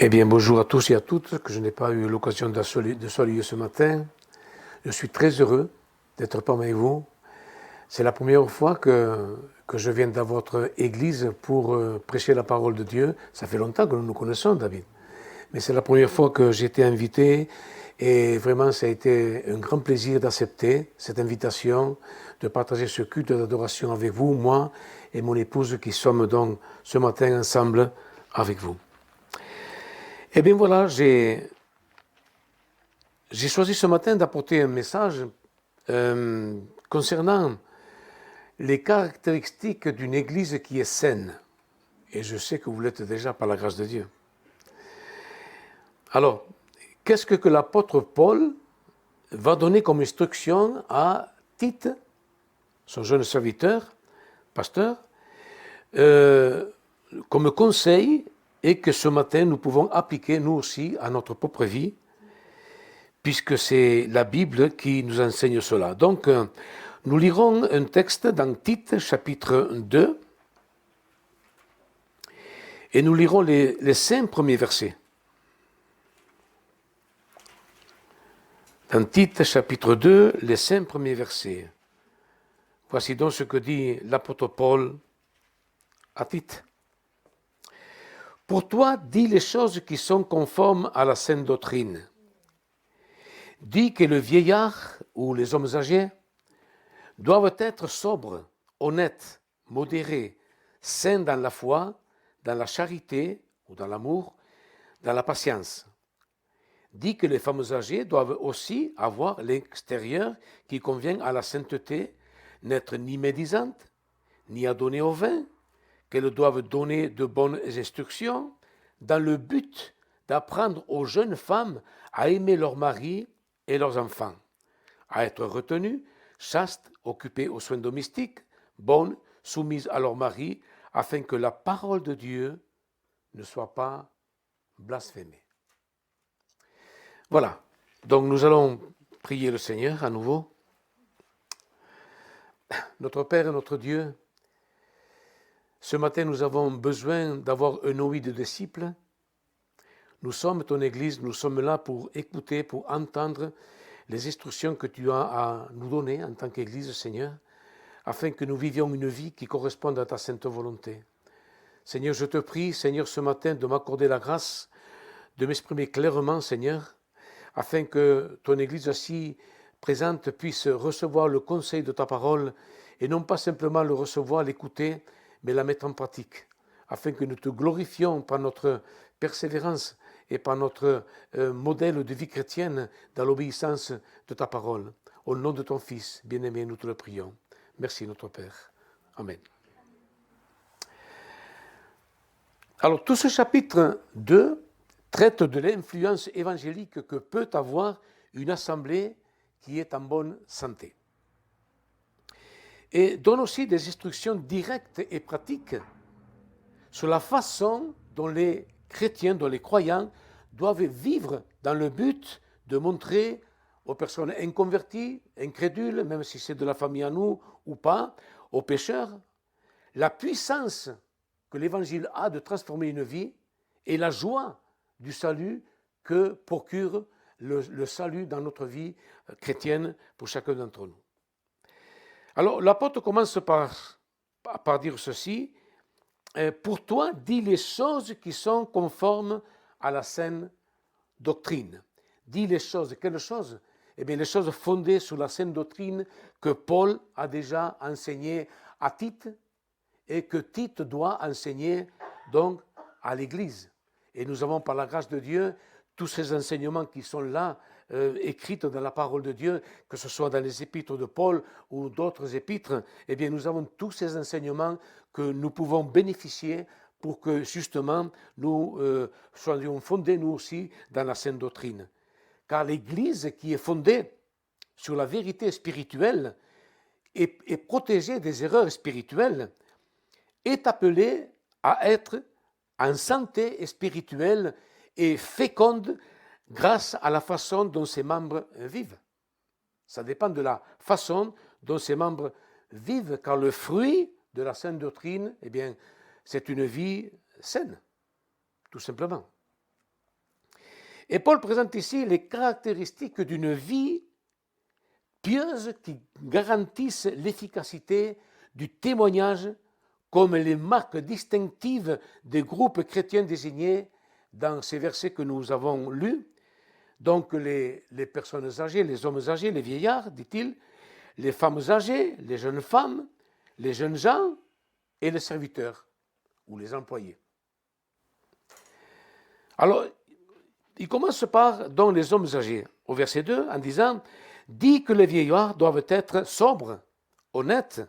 Eh bien, bonjour à tous et à toutes, que je n'ai pas eu l'occasion de saluer ce matin. Je suis très heureux d'être parmi vous. C'est la première fois que je viens dans votre église pour prêcher la parole de Dieu. Ça fait longtemps que nous nous connaissons, David. Mais c'est la première fois que j'ai été invité et vraiment ça a été un grand plaisir d'accepter cette invitation, de partager ce culte d'adoration avec vous, moi et mon épouse qui sommes donc ce matin ensemble avec vous. Eh bien voilà, j'ai choisi ce matin d'apporter un message concernant les caractéristiques d'une église qui est saine. Et je sais que vous l'êtes déjà par la grâce de Dieu. Alors, qu'est-ce que l'apôtre Paul va donner comme instruction à Tite, son jeune serviteur, pasteur, comme conseil et que ce matin nous pouvons appliquer nous aussi à notre propre vie, puisque c'est la Bible qui nous enseigne cela. Donc, nous lirons un texte dans Tite, chapitre 2, et nous lirons les 5 premiers versets. Dans Tite, chapitre 2, les 5 premiers versets. Voici donc ce que dit l'apôtre Paul à Tite. Pour toi, dis les choses qui sont conformes à la saine doctrine. Dis que le vieillard ou les hommes âgés doivent être sobres, honnêtes, modérés, sains dans la foi, dans la charité ou dans l'amour, dans la patience. Dis que les femmes âgées doivent aussi avoir l'extérieur qui convient à la sainteté, n'être ni médisantes, ni adonnées au vin, qu'elles doivent donner de bonnes instructions, dans le but d'apprendre aux jeunes femmes à aimer leurs maris et leurs enfants, à être retenues, chastes, occupées aux soins domestiques, bonnes, soumises à leur mari, afin que la parole de Dieu ne soit pas blasphémée. Voilà, donc nous allons prier le Seigneur à nouveau. Notre Père et notre Dieu, ce matin nous avons besoin d'avoir un ouïe de disciples. Nous sommes ton Église, nous sommes là pour écouter, pour entendre les instructions que tu as à nous donner en tant qu'Église, Seigneur, afin que nous vivions une vie qui corresponde à ta sainte volonté. Seigneur, je te prie, Seigneur, ce matin de m'accorder la grâce de m'exprimer clairement, Seigneur, afin que ton Église aussi présente puisse recevoir le conseil de ta parole et non pas simplement le recevoir, l'écouter, mais la mettre en pratique, afin que nous te glorifions par notre persévérance et par notre modèle de vie chrétienne dans l'obéissance de ta parole. Au nom de ton Fils, bien-aimé, nous te le prions. Merci notre Père. Amen. Alors tout ce chapitre 2 traite de l'influence évangélique que peut avoir une assemblée qui est en bonne santé. Et donne aussi des instructions directes et pratiques sur la façon dont les chrétiens, dont les croyants doivent vivre dans le but de montrer aux personnes inconverties, incrédules, même si c'est de la famille à nous ou pas, aux pécheurs, la puissance que l'Évangile a de transformer une vie et la joie du salut que procure le salut dans notre vie chrétienne pour chacun d'entre nous. Alors l'apôtre commence par dire ceci, pour toi, dis les choses qui sont conformes à la saine doctrine. Dis les choses, quelles choses? Eh bien, les choses fondées sur la saine doctrine que Paul a déjà enseignées à Tite et que Tite doit enseigner donc à l'Église. Et nous avons par la grâce de Dieu tous ces enseignements qui sont là, écrits dans la parole de Dieu, que ce soit dans les épîtres de Paul ou d'autres épîtres, eh bien nous avons tous ces enseignements que nous pouvons bénéficier pour que justement nous soyons fondés nous aussi dans la saine doctrine. Car l'Église qui est fondée sur la vérité spirituelle et protégée des erreurs spirituelles est appelée à être en santé spirituelle et féconde grâce à la façon dont ses membres vivent. Ça dépend de la façon dont ses membres vivent, car le fruit de la saine doctrine, eh bien, c'est une vie saine, tout simplement. Et Paul présente ici les caractéristiques d'une vie pieuse qui garantissent l'efficacité du témoignage comme les marques distinctives des groupes chrétiens désignés dans ces versets que nous avons lus. Donc les personnes âgées, les hommes âgés, les vieillards, dit-il, les femmes âgées, les jeunes femmes, les jeunes gens et les serviteurs ou les employés. Alors, il commence par donc les hommes âgés, au verset 2, en disant « Dit que les vieillards doivent être sobres, honnêtes,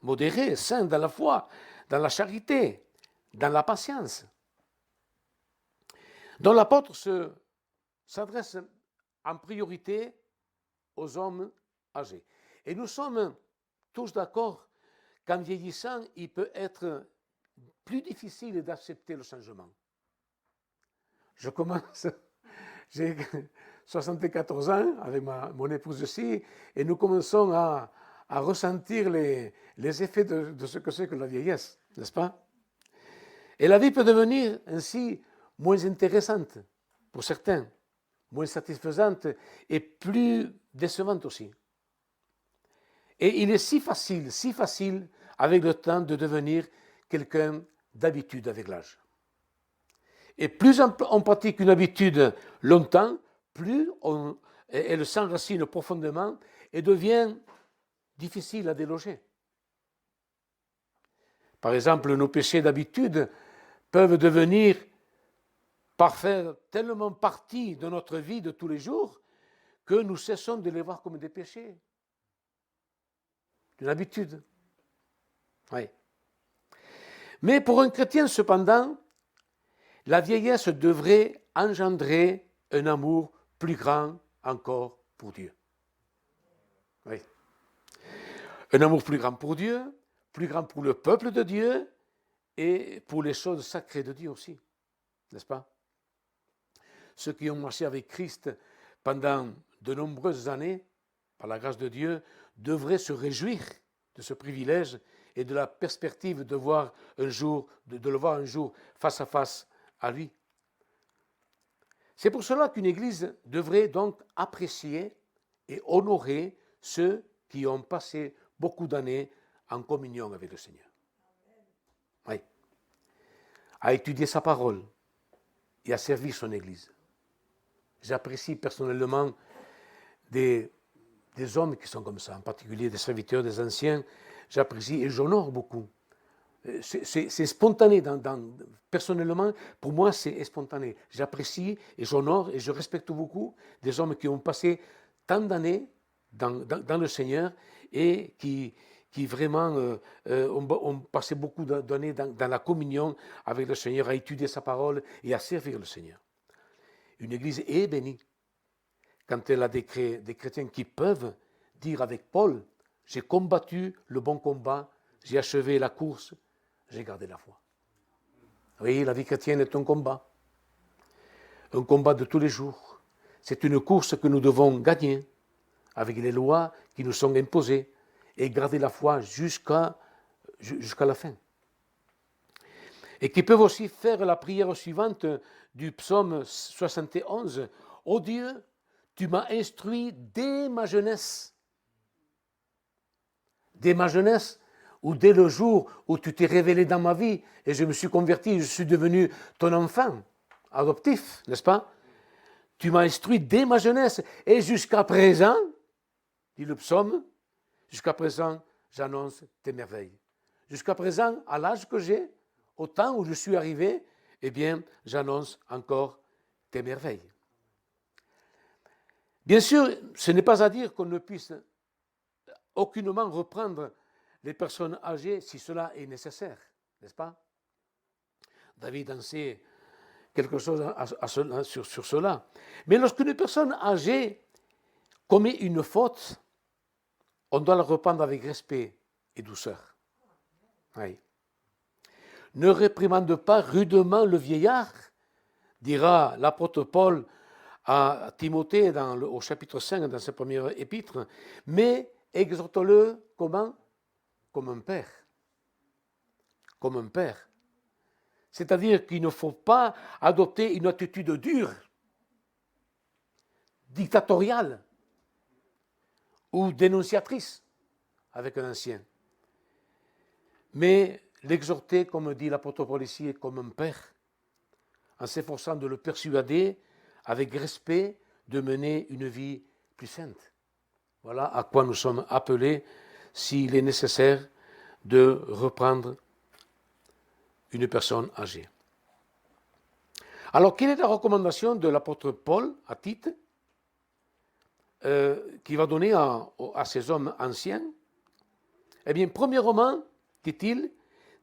modérés, saints dans la foi, dans la charité, dans la patience. » Donc l'apôtre s'adresse en priorité aux hommes âgés. Et nous sommes tous d'accord qu'en vieillissant, il peut être plus difficile d'accepter le changement. Je commence, j'ai 74 ans avec mon épouse aussi, et nous commençons à ressentir les effets de ce que c'est que la vieillesse, n'est-ce pas? Et la vie peut devenir ainsi moins intéressante pour certains, moins satisfaisante et plus décevante aussi. Et il est si facile avec le temps de devenir quelqu'un d'habitude avec l'âge. Et plus on pratique une habitude longtemps, plus elle s'enracine profondément et devient difficile à déloger. Par exemple, nos péchés d'habitude peuvent devenir par faire tellement partie de notre vie de tous les jours que nous cessons de les voir comme des péchés. Une habitude. Oui. Mais pour un chrétien, cependant, la vieillesse devrait engendrer un amour plus grand encore pour Dieu. Oui. Un amour plus grand pour Dieu, plus grand pour le peuple de Dieu et pour les choses sacrées de Dieu aussi. N'est-ce pas? Ceux qui ont marché avec Christ pendant de nombreuses années, par la grâce de Dieu, devraient se réjouir de ce privilège et de la perspective de le voir un jour face à face à lui. C'est pour cela qu'une église devrait donc apprécier et honorer ceux qui ont passé beaucoup d'années en communion avec le Seigneur. Oui. À étudier sa parole et à servir son église. J'apprécie personnellement des hommes qui sont comme ça, en particulier des serviteurs, des anciens. J'apprécie et j'honore beaucoup. C'est spontané. Personnellement, pour moi, c'est spontané. J'apprécie et j'honore et je respecte beaucoup des hommes qui ont passé tant d'années dans le Seigneur et qui vraiment ont passé beaucoup d'années dans la communion avec le Seigneur, à étudier sa parole et à servir le Seigneur. Une église est bénie quand elle a des chrétiens qui peuvent dire avec Paul, j'ai combattu le bon combat, j'ai achevé la course, j'ai gardé la foi. Oui, la vie chrétienne est un combat de tous les jours. C'est une course que nous devons gagner avec les lois qui nous sont imposées et garder la foi jusqu'à la fin. Et qui peuvent aussi faire la prière suivante du psaume 71. « Ô Dieu, tu m'as instruit dès ma jeunesse. » Dès ma jeunesse, ou dès le jour où tu t'es révélé dans ma vie et je me suis converti, je suis devenu ton enfant adoptif, n'est-ce pas? Tu m'as instruit dès ma jeunesse et jusqu'à présent, dit le psaume, jusqu'à présent, j'annonce tes merveilles. Jusqu'à présent, à l'âge que j'ai, au temps où je suis arrivé, eh bien, j'annonce encore tes merveilles. Bien sûr, ce n'est pas à dire qu'on ne puisse aucunement reprendre les personnes âgées si cela est nécessaire, n'est-ce pas? David en sait quelque chose sur cela. Mais lorsqu'une personne âgée commet une faute, on doit la reprendre avec respect et douceur. Oui. Ne réprimande pas rudement le vieillard, dira l'apôtre Paul à Timothée au chapitre 5 dans sa première épître, mais exhorte-le comment? Comme un père. Comme un père. C'est-à-dire qu'il ne faut pas adopter une attitude dure dictatoriale ou dénonciatrice avec un ancien. Mais l'exhorter, comme dit l'apôtre Paul ici, comme un père, en s'efforçant de le persuader avec respect de mener une vie plus sainte. Voilà à quoi nous sommes appelés s'il est nécessaire de reprendre une personne âgée. Alors, quelle est la recommandation de l'apôtre Paul à Tite qui va donner à ces hommes anciens? Eh bien, premièrement, dit-il,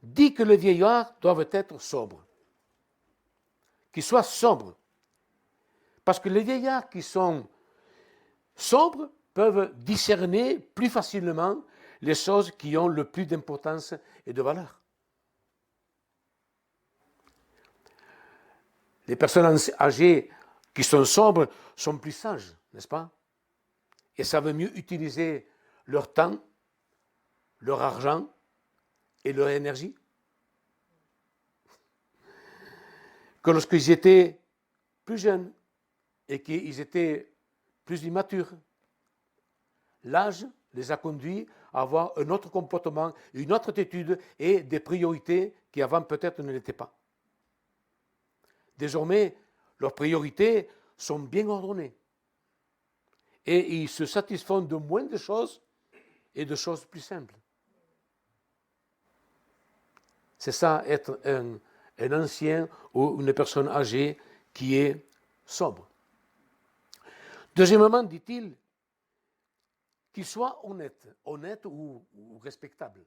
dit que les vieillards doivent être sobres. Qu'ils soient sobres. Parce que les vieillards qui sont sobres peuvent discerner plus facilement les choses qui ont le plus d'importance et de valeur. Les personnes âgées qui sont sobres sont plus sages, n'est-ce pas? Et savent mieux utiliser leur temps, leur argent et leur énergie que lorsqu'ils étaient plus jeunes et qu'ils étaient plus immatures. L'âge les a conduits à avoir un autre comportement, une autre attitude et des priorités qui avant peut-être ne l'étaient pas. Désormais, leurs priorités sont bien ordonnées et ils se satisfont de moins de choses et de choses plus simples. C'est ça, être un ancien ou une personne âgée qui est sobre. Deuxièmement, dit-il, qu'ils soient honnêtes ou respectables.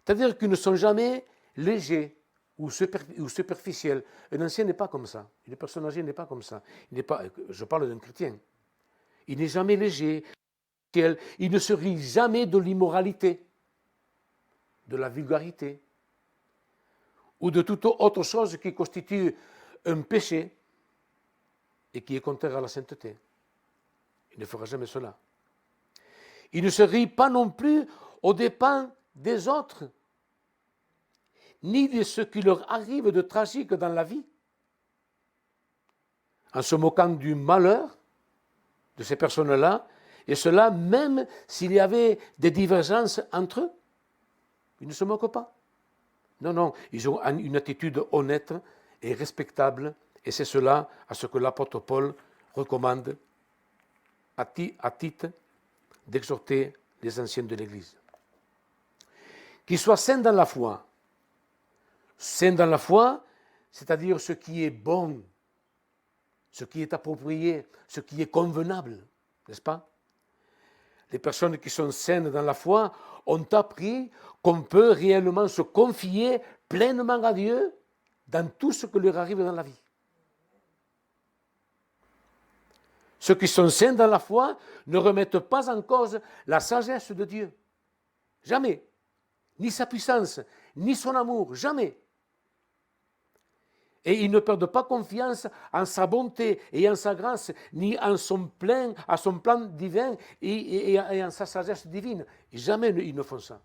C'est-à-dire qu'ils ne sont jamais légers ou superficiels. Un ancien n'est pas comme ça. Une personne âgée n'est pas comme ça. Je parle d'un chrétien. Il n'est jamais léger. Il ne se rit jamais de l'immoralité, de la vulgarité ou de toute autre chose qui constitue un péché et qui est contraire à la sainteté. Il ne fera jamais cela. Il ne se rit pas non plus aux dépens des autres, ni de ce qui leur arrive de tragique dans la vie, en se moquant du malheur de ces personnes-là, et cela même s'il y avait des divergences entre eux. Ils ne se moquent pas. Non, non, ils ont une attitude honnête et respectable, et c'est cela à ce que l'apôtre Paul recommande à Tite d'exhorter les anciens de l'Église. Qu'ils soient saints dans la foi. Saints dans la foi, c'est-à-dire ce qui est bon, ce qui est approprié, ce qui est convenable, n'est-ce pas? Les personnes qui sont saines dans la foi ont appris qu'on peut réellement se confier pleinement à Dieu dans tout ce que leur arrive dans la vie. Ceux qui sont saints dans la foi ne remettent pas en cause la sagesse de Dieu. Jamais. Ni sa puissance, ni son amour, jamais. Et ils ne perdent pas confiance en sa bonté et en sa grâce, ni en son plan, à son plan divin et en sa sagesse divine. Jamais ils ne font ça.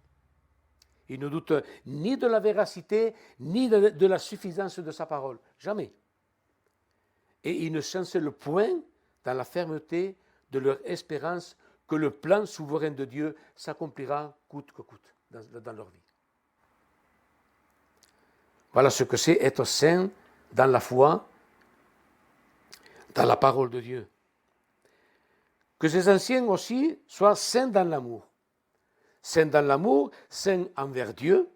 Ils ne doutent ni de la véracité, ni de la suffisance de sa parole. Jamais. Et ils ne chancellent point dans la fermeté de leur espérance que le plan souverain de Dieu s'accomplira coûte que coûte dans leur vie. Voilà ce que c'est être saint dans la foi, dans la parole de Dieu. Que ces anciens aussi soient saints dans l'amour. Saints dans l'amour, saints envers Dieu,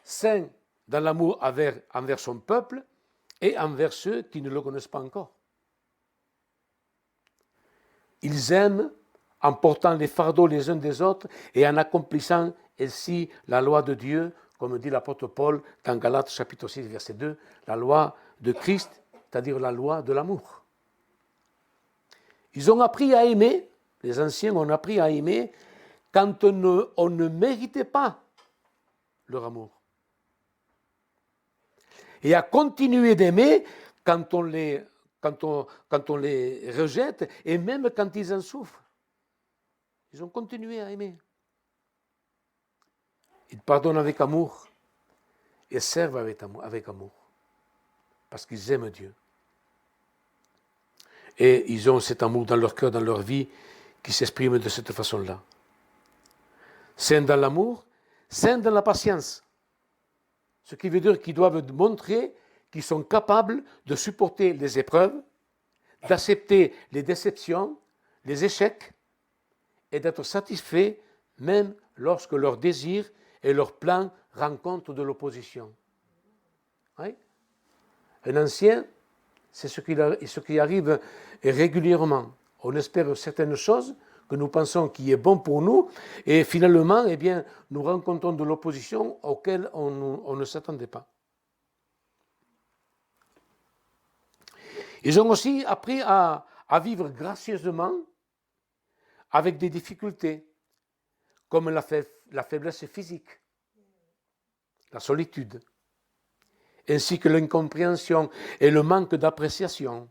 saints dans l'amour envers son peuple et envers ceux qui ne le connaissent pas encore. Ils aiment en portant les fardeaux les uns des autres et en accomplissant ainsi la loi de Dieu, comme dit l'apôtre Paul dans Galates chapitre 6, verset 2, la loi de Christ, c'est-à-dire la loi de l'amour. Ils ont appris à aimer, les anciens ont appris à aimer quand on ne méritait pas leur amour. Et à continuer d'aimer quand on les rejette et même quand ils en souffrent. Ils ont continué à aimer. Ils pardonnent avec amour et servent avec amour parce qu'ils aiment Dieu. Et ils ont cet amour dans leur cœur, dans leur vie, qui s'exprime de cette façon-là. Saints dans l'amour, saints dans la patience. Ce qui veut dire qu'ils doivent montrer qu'ils sont capables de supporter les épreuves, d'accepter les déceptions, les échecs, et d'être satisfaits même lorsque leurs désirs et leurs plans rencontrent de l'opposition. Oui? Un ancien, c'est ce qui arrive régulièrement. On espère certaines choses que nous pensons qui est bon pour nous, et finalement, eh bien, nous rencontrons de l'opposition auquel on ne s'attendait pas. Ils ont aussi appris à vivre gracieusement avec des difficultés, comme la faiblesse physique, la solitude, ainsi que l'incompréhension et le manque d'appréciation.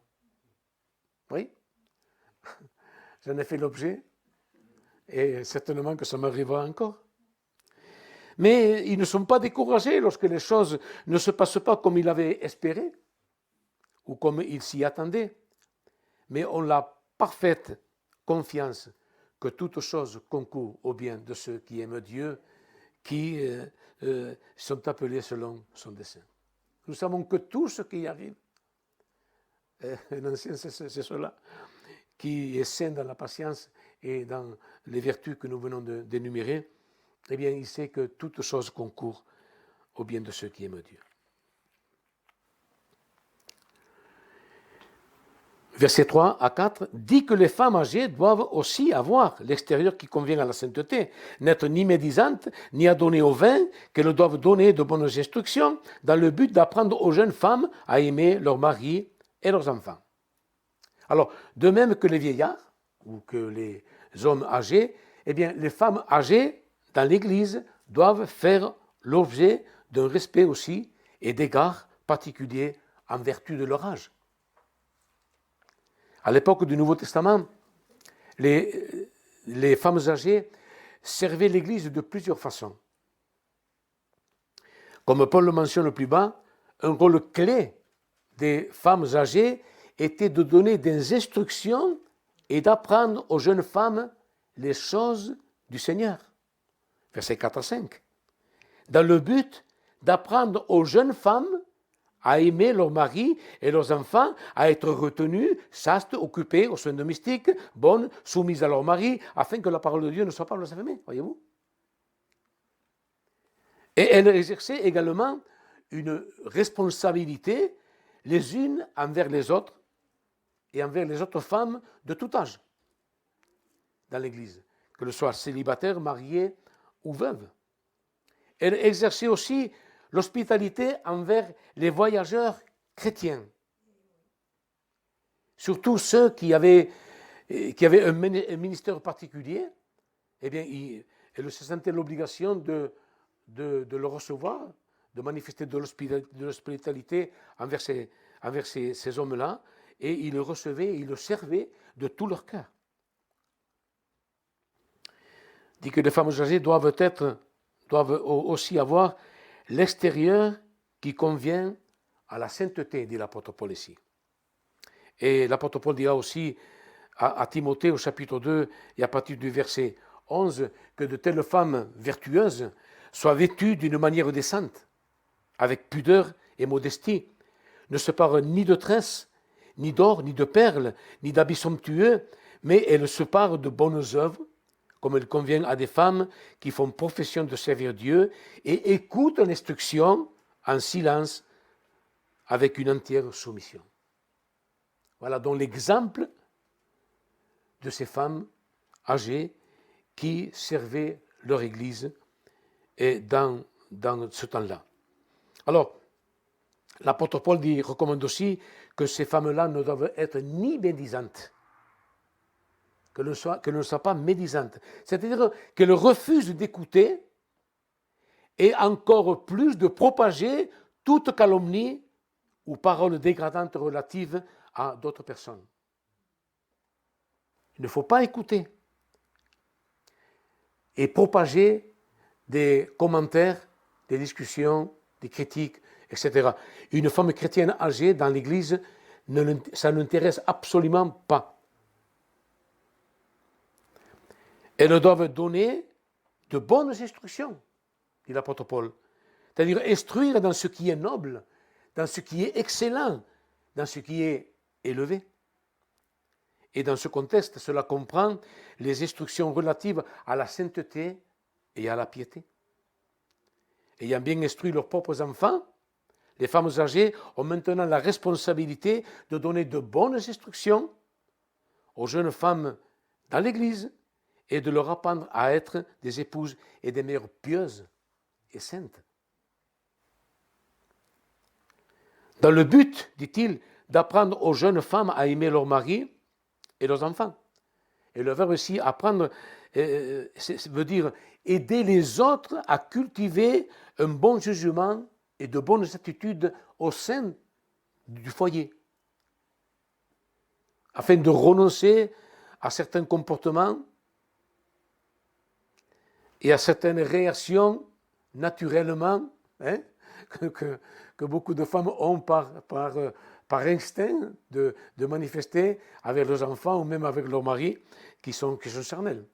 Oui, j'en ai fait l'objet, et certainement que ça m'arrivera encore. Mais ils ne sont pas découragés lorsque les choses ne se passent pas comme ils avaient espéré, ou comme ils s'y attendaient. Mais on a la parfaite confiance que toutes choses concourent au bien de ceux qui aiment Dieu, qui sont appelés selon son dessein. Nous savons que tout ce qui arrive, un ancien, c'est cela, qui est saint dans la patience et dans les vertus que nous venons d'énumérer, eh bien, il sait que toutes choses concourent au bien de ceux qui aiment Dieu. Versets 3 à 4 dit que les femmes âgées doivent aussi avoir l'extérieur qui convient à la sainteté, n'être ni médisantes, ni adonnées au vin, qu'elles doivent donner de bonnes instructions dans le but d'apprendre aux jeunes femmes à aimer leurs maris et leurs enfants. Alors, de même que les vieillards ou que les hommes âgés, eh bien, les femmes âgées dans l'Église doivent faire l'objet d'un respect aussi et d'égards particuliers en vertu de leur âge. À l'époque du Nouveau Testament, les femmes âgées servaient l'Église de plusieurs façons. Comme Paul le mentionne plus bas, un rôle clé des femmes âgées était de donner des instructions et d'apprendre aux jeunes femmes les choses du Seigneur. Versets 4 à 5. Dans le but d'apprendre aux jeunes femmes à aimer leurs maris et leurs enfants, à être retenues, chastes, occupées aux soins domestiques, bonnes, soumises à leurs maris, afin que la parole de Dieu ne soit pas blasphémée, voyez-vous. Et elles exerçaient également une responsabilité les unes envers les autres et envers les autres femmes de tout âge dans l'Église, que ce soit célibataires, mariées ou veuves. Elles exerçaient aussi l'hospitalité envers les voyageurs chrétiens, surtout ceux qui avaient un ministère particulier, eh bien, elles se sentaient l'obligation de le recevoir, de manifester de l'hospitalité envers ces hommes-là, et ils le recevaient, ils le servaient de tout leur cœur. Il dit que les femmes âgées doivent aussi avoir l'extérieur qui convient à la sainteté, dit l'apôtre Paul ici. Et l'apôtre Paul dira aussi à Timothée au chapitre 2 et à partir du verset 11 que de telles femmes vertueuses soient vêtues d'une manière décente, avec pudeur et modestie, ne se parent ni de tresses, ni d'or, ni de perles, ni d'habits somptueux, mais elles se parent de bonnes œuvres, comme il convient à des femmes qui font profession de servir Dieu et écoutent l'instruction en silence avec une entière soumission. Voilà donc l'exemple de ces femmes âgées qui servaient leur Église et dans ce temps-là. Alors, l'apôtre Paul recommande aussi que ces femmes-là ne doivent être ni médisantes, qu'elles ne soient pas médisantes. C'est-à-dire qu'elles refusent d'écouter et encore plus de propager toute calomnie ou parole dégradante relative à d'autres personnes. Il ne faut pas écouter et propager des commentaires, des discussions, des critiques, etc. Une femme chrétienne âgée dans l'Église ça n'intéresse absolument pas. Elles doivent donner de bonnes instructions, dit l'apôtre Paul. C'est-à-dire instruire dans ce qui est noble, dans ce qui est excellent, dans ce qui est élevé. Et dans ce contexte, cela comprend les instructions relatives à la sainteté et à la piété. Ayant bien instruit leurs propres enfants, les femmes âgées ont maintenant la responsabilité de donner de bonnes instructions aux jeunes femmes dans l'Église et de leur apprendre à être des épouses et des mères pieuses et saintes. Dans le but, dit-il, d'apprendre aux jeunes femmes à aimer leur mari et leurs enfants. Et le verbe aussi apprendre veut dire aider les autres à cultiver un bon jugement et de bonnes attitudes au sein du foyer, afin de renoncer à certains comportements et à certaines réactions naturellement que beaucoup de femmes ont par instinct de manifester avec leurs enfants ou même avec leurs maris qui sont charnels.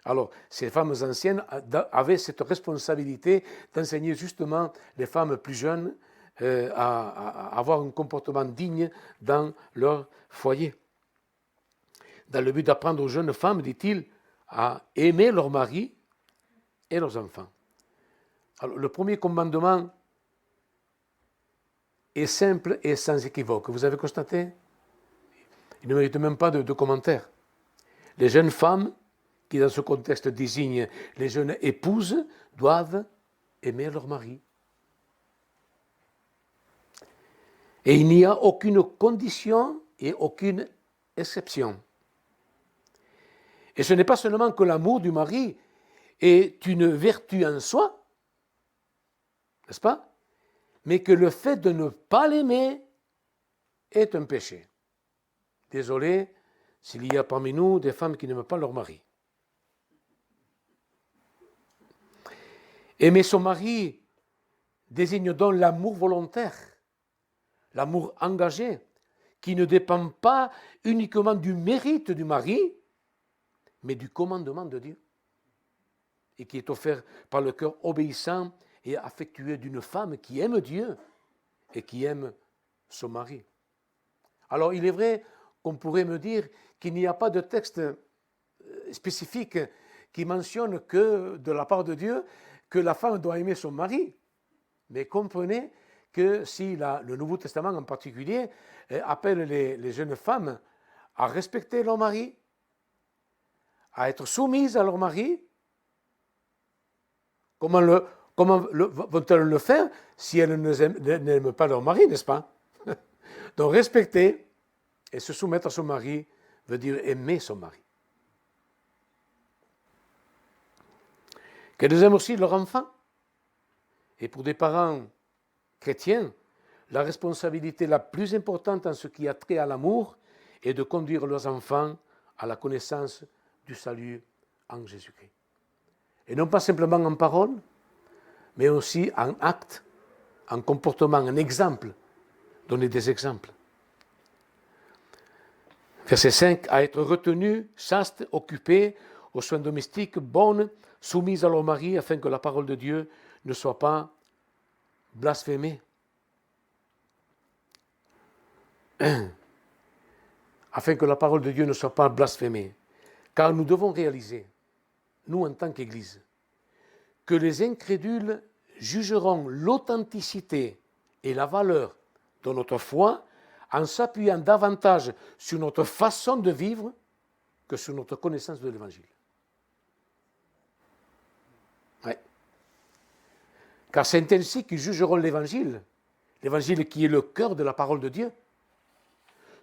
Alors, ces femmes anciennes avaient cette responsabilité d'enseigner justement les femmes plus jeunes à avoir un comportement digne dans leur foyer. Dans le but d'apprendre aux jeunes femmes, dit-il, à aimer leur mari et leurs enfants. Alors, le premier commandement est simple et sans équivoque. Vous avez constaté? Il ne mérite même pas de commentaires. Les jeunes femmes, qui dans ce contexte désignent les jeunes épouses, doivent aimer leur mari. Et il n'y a aucune condition et aucune exception. Et ce n'est pas seulement que l'amour du mari est une vertu en soi, n'est-ce pas? Mais que le fait de ne pas l'aimer est un péché. Désolé s'il y a parmi nous des femmes qui n'aiment pas leur mari. Aimer son mari désigne donc l'amour volontaire, l'amour engagé, qui ne dépend pas uniquement du mérite du mari, mais du commandement de Dieu, et qui est offert par le cœur obéissant et affectueux d'une femme qui aime Dieu et qui aime son mari. Alors il est vrai qu'on pourrait me dire qu'il n'y a pas de texte spécifique qui mentionne que, de la part de Dieu, que la femme doit aimer son mari. Mais comprenez que si le Nouveau Testament en particulier appelle les jeunes femmes à respecter leur mari, à être soumises à leur mari, comment vont-elles le faire si elles n'aiment pas leur mari, n'est-ce pas? Donc respecter et se soumettre à son mari veut dire aimer son mari. Qu'elles aiment aussi leur enfant. Et pour des parents chrétiens, la responsabilité la plus importante en ce qui a trait à l'amour est de conduire leurs enfants à la connaissance du salut en Jésus-Christ. Et non pas simplement en parole, mais aussi en acte, en comportement, en exemple. Donner des exemples. Verset 5, à être retenus, chastes, occupés aux soins domestiques, bonnes, soumises à leur mari, afin que la parole de Dieu ne soit pas blasphémée. Afin que la parole de Dieu ne soit pas blasphémée. Car nous devons réaliser, nous en tant qu'Église, que les incrédules jugeront l'authenticité et la valeur de notre foi en s'appuyant davantage sur notre façon de vivre que sur notre connaissance de l'Évangile. Ouais. Car c'est ainsi qu'ils jugeront l'Évangile qui est le cœur de la parole de Dieu,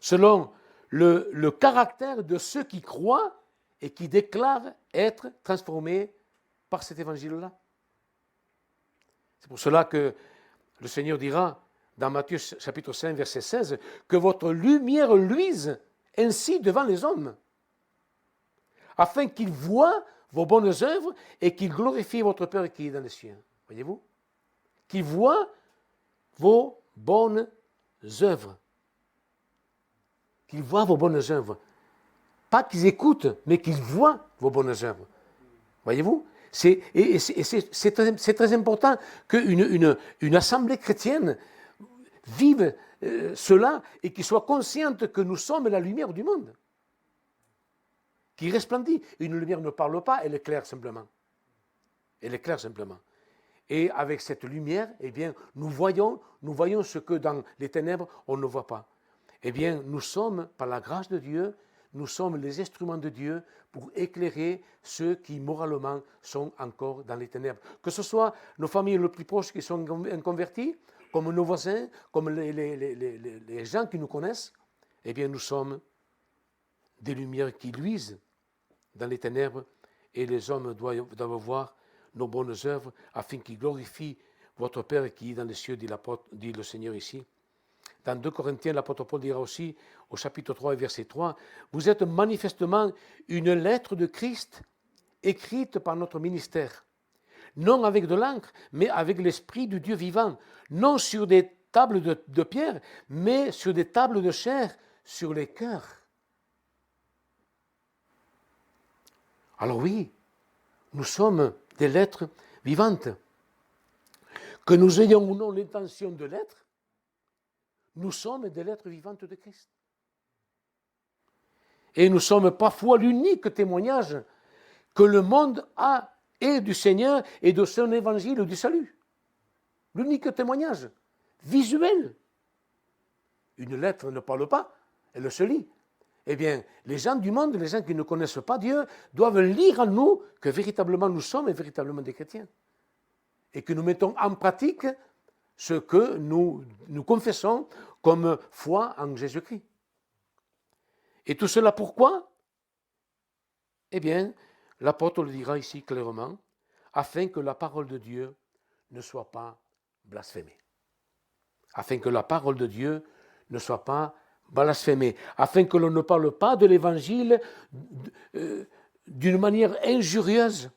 selon le caractère de ceux qui croient et qui déclarent être transformés par cet Évangile-là. C'est pour cela que le Seigneur dira, dans Matthieu chapitre 5, verset 16, que votre lumière luise ainsi devant les hommes, afin qu'ils voient vos bonnes œuvres et qu'ils glorifient votre Père qui est dans les cieux. Voyez-vous? Qu'ils voient vos bonnes œuvres. qu'ils voient vos bonnes œuvres. Pas qu'ils écoutent, mais qu'ils voient vos bonnes œuvres. Voyez-vous? C'est très important qu'une assemblée chrétienne vive cela et qu'il soit consciente que nous sommes la lumière du monde, qui resplendit. Une lumière ne parle pas, elle éclaire simplement. Elle éclaire simplement. Et avec cette lumière, eh bien, nous voyons ce que dans les ténèbres, on ne voit pas. Eh bien, nous sommes, par la grâce de Dieu, nous sommes les instruments de Dieu pour éclairer ceux qui, moralement, sont encore dans les ténèbres. Que ce soit nos familles les plus proches qui sont inconvertis, comme nos voisins, comme les gens qui nous connaissent, eh bien, nous sommes des lumières qui luisent dans les ténèbres et les hommes doivent voir nos bonnes œuvres afin qu'ils glorifient votre Père qui est dans les cieux, dit le Seigneur ici. Dans 2 Corinthiens, l'apôtre Paul dira aussi, au chapitre 3 et verset 3, « Vous êtes manifestement une lettre de Christ écrite par notre ministère, non avec de l'encre, mais avec l'Esprit du Dieu vivant, non sur des tables de pierre, mais sur des tables de chair, sur les cœurs. » Alors oui, nous sommes des lettres vivantes. Que nous ayons ou non l'intention de l'être, nous sommes des lettres vivantes de Christ. Et nous sommes parfois l'unique témoignage que le monde a et du Seigneur et de son évangile du salut. L'unique témoignage visuel. Une lettre ne parle pas, elle se lit. Eh bien, les gens du monde, les gens qui ne connaissent pas Dieu, doivent lire en nous que véritablement nous sommes véritablement des chrétiens. Et que nous mettons en pratique ce que nous confessons comme foi en Jésus-Christ. Et tout cela pourquoi? Eh bien, l'apôtre le dira ici clairement, afin que la parole de Dieu ne soit pas blasphémée. Afin que la parole de Dieu ne soit pas blasphémée. Afin que l'on ne parle pas de l'évangile d'une manière injurieuse,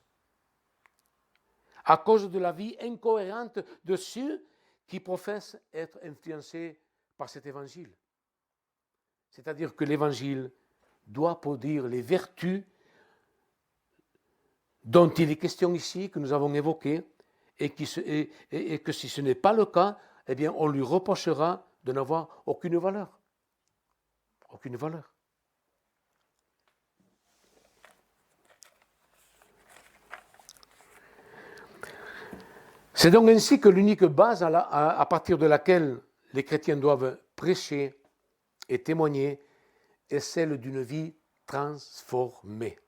à cause de la vie incohérente de ceux qui professent être influencés par cet évangile. C'est-à-dire que l'évangile doit produire les vertus dont il est question ici, que nous avons évoquées, et que si ce n'est pas le cas, eh bien, on lui reprochera de n'avoir aucune valeur. Aucune valeur. C'est donc ainsi que l'unique base à partir de laquelle les chrétiens doivent prêcher et témoigner est celle d'une vie transformée.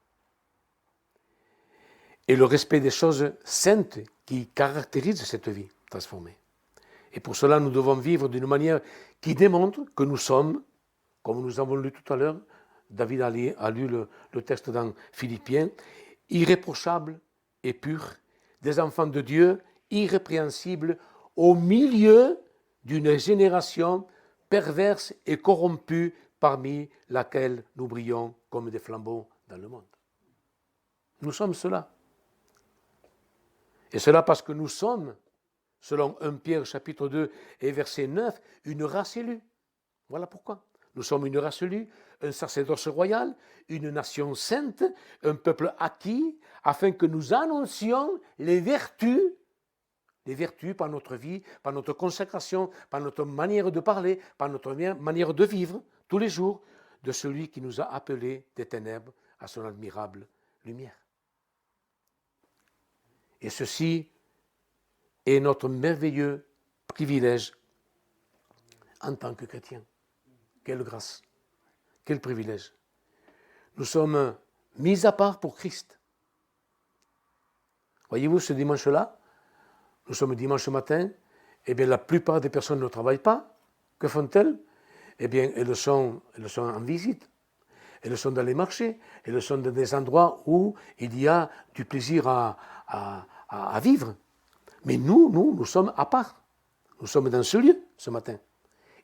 Et le respect des choses saintes qui caractérisent cette vie transformée. Et pour cela, nous devons vivre d'une manière qui démontre que nous sommes, comme nous avons lu tout à l'heure, David a lu le texte dans Philippiens, irréprochables et purs, des enfants de Dieu, irrépréhensibles, au milieu d'une génération perverse et corrompue parmi laquelle nous brillons comme des flambeaux dans le monde. Nous sommes cela. Et cela parce que nous sommes, selon 1 Pierre chapitre 2 et verset 9, une race élue. Voilà pourquoi. Nous sommes une race élue, un sacerdoce royal, une nation sainte, un peuple acquis, afin que nous annoncions les vertus par notre vie, par notre consacration, par notre manière de parler, par notre manière de vivre tous les jours, de celui qui nous a appelés des ténèbres à son admirable lumière. Et ceci est notre merveilleux privilège en tant que chrétiens. Quelle grâce, quel privilège. Nous sommes mis à part pour Christ. Voyez-vous, ce dimanche-là, nous sommes dimanche matin, eh bien la plupart des personnes ne travaillent pas. Que font-elles? Eh bien, elles sont en visite. Elles sont dans les marchés. Elles sont dans des endroits où il y a du plaisir à vivre. Mais nous sommes à part. Nous sommes dans ce lieu ce matin.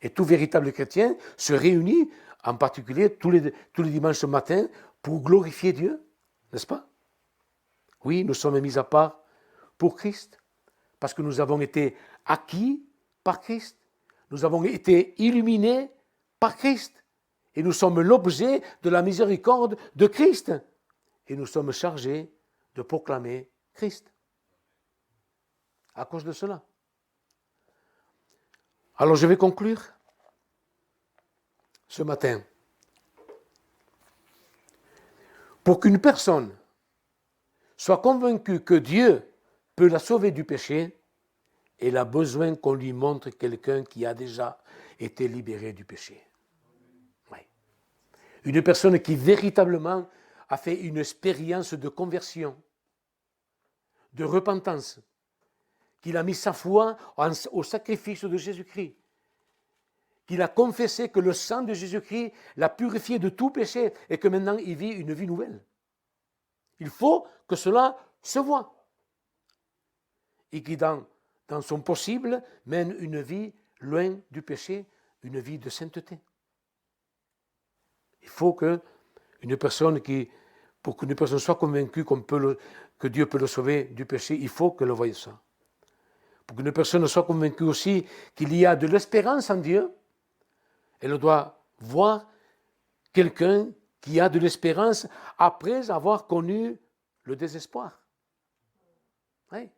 Et tout véritable chrétien se réunit, en particulier tous les dimanches matin, pour glorifier Dieu, n'est-ce pas? Oui, nous sommes mis à part pour Christ, parce que nous avons été acquis par Christ, nous avons été illuminés par Christ, Et nous sommes l'objet de la miséricorde de Christ. Et nous sommes chargés de proclamer Christ. À cause de cela. Alors je vais conclure ce matin. Pour qu'une personne soit convaincue que Dieu peut la sauver du péché, elle a besoin qu'on lui montre quelqu'un qui a déjà été libéré du péché. Oui. Une personne qui véritablement a fait une expérience de conversion, de repentance, qu'il a mis sa foi au sacrifice de Jésus-Christ, qu'il a confessé que le sang de Jésus-Christ l'a purifié de tout péché et que maintenant il vit une vie nouvelle. Il faut que cela se voie. Et qui, dans son possible, mène une vie loin du péché, une vie de sainteté. Il faut pour qu'une personne soit convaincue que Dieu peut le sauver du péché, il faut qu'elle voie ça. Pour qu'une personne soit convaincue aussi qu'il y a de l'espérance en Dieu, elle doit voir quelqu'un qui a de l'espérance après avoir connu le désespoir. Oui.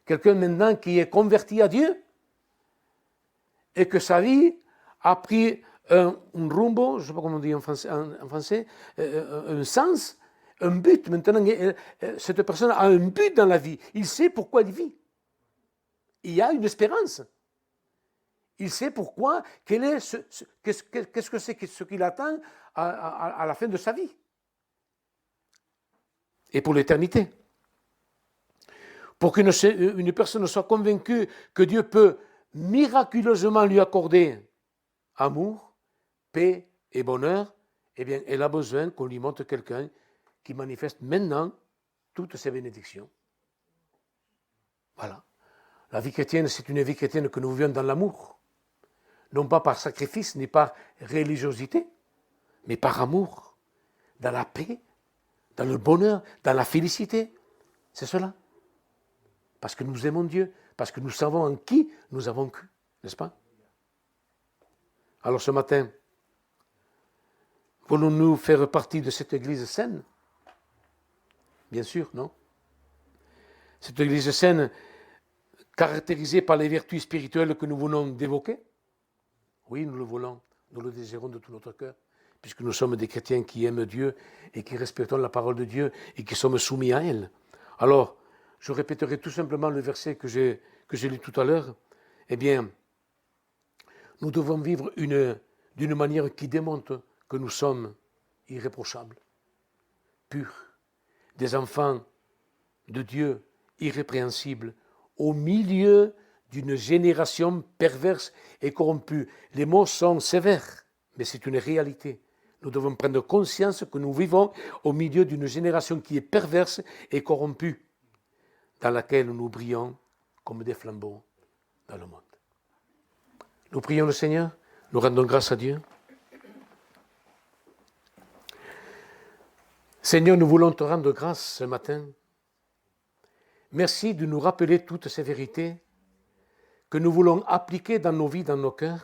Quelqu'un maintenant qui est converti à Dieu et que sa vie a pris un rumbo, je ne sais pas comment on dit en français, un sens, un but. Maintenant, cette personne a un but dans la vie. Il sait pourquoi il vit. Il y a une espérance. Il sait pourquoi, qu'est-ce que c'est ce qu'il attend à la fin de sa vie. Et pour l'éternité. Pour qu'une personne soit convaincue que Dieu peut miraculeusement lui accorder amour, paix et bonheur, eh bien, elle a besoin qu'on lui montre quelqu'un qui manifeste maintenant toutes ses bénédictions. Voilà. La vie chrétienne, c'est une vie chrétienne que nous vivons dans l'amour. Non pas par sacrifice, ni par religiosité, mais par amour, dans la paix, dans le bonheur, dans la félicité. C'est cela. Parce que nous aimons Dieu, parce que nous savons en qui nous avons cru, n'est-ce pas? Alors ce matin, voulons-nous faire partie de cette Église saine? Bien sûr, non? Cette Église saine, caractérisée par les vertus spirituelles que nous voulons d'évoquer? Oui, nous le voulons, nous le désirons de tout notre cœur, puisque nous sommes des chrétiens qui aiment Dieu et qui respectons la parole de Dieu et qui sommes soumis à elle. Alors, je répéterai tout simplement le verset que j'ai lu tout à l'heure. Eh bien, nous devons vivre d'une manière qui démontre que nous sommes irréprochables, purs, des enfants de Dieu irrépréhensibles, au milieu d'une génération perverse et corrompue. Les mots sont sévères, mais c'est une réalité. Nous devons prendre conscience que nous vivons au milieu d'une génération qui est perverse et corrompue, dans laquelle nous brillons comme des flambeaux dans le monde. Nous prions le Seigneur, nous rendons grâce à Dieu. Seigneur, nous voulons te rendre grâce ce matin. Merci de nous rappeler toutes ces vérités que nous voulons appliquer dans nos vies, dans nos cœurs,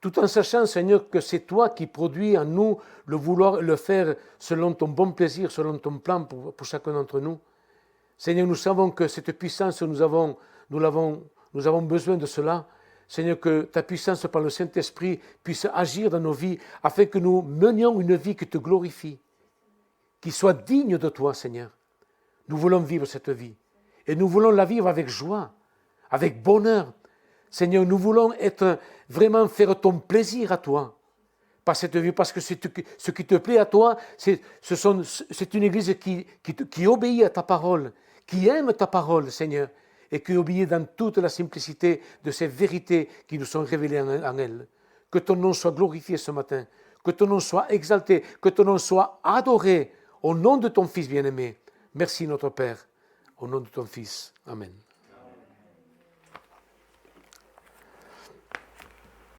tout en sachant, Seigneur, que c'est toi qui produis en nous le vouloir le faire selon ton bon plaisir, selon ton plan pour chacun d'entre nous. Seigneur, nous savons que cette puissance, nous avons besoin de cela. Seigneur, que ta puissance par le Saint-Esprit puisse agir dans nos vies afin que nous menions une vie qui te glorifie, qui soit digne de toi, Seigneur. Nous voulons vivre cette vie et nous voulons la vivre avec joie, avec bonheur. Seigneur, nous voulons vraiment faire ton plaisir à toi par cette vie, parce que ce qui te plaît à toi, c'est une Église qui obéit à ta parole, qui aime ta parole, Seigneur, et qui obéit dans toute la simplicité de ces vérités qui nous sont révélées en elle. Que ton nom soit glorifié ce matin, que ton nom soit exalté, que ton nom soit adoré au nom de ton Fils bien-aimé. Merci notre Père, au nom de ton Fils. Amen.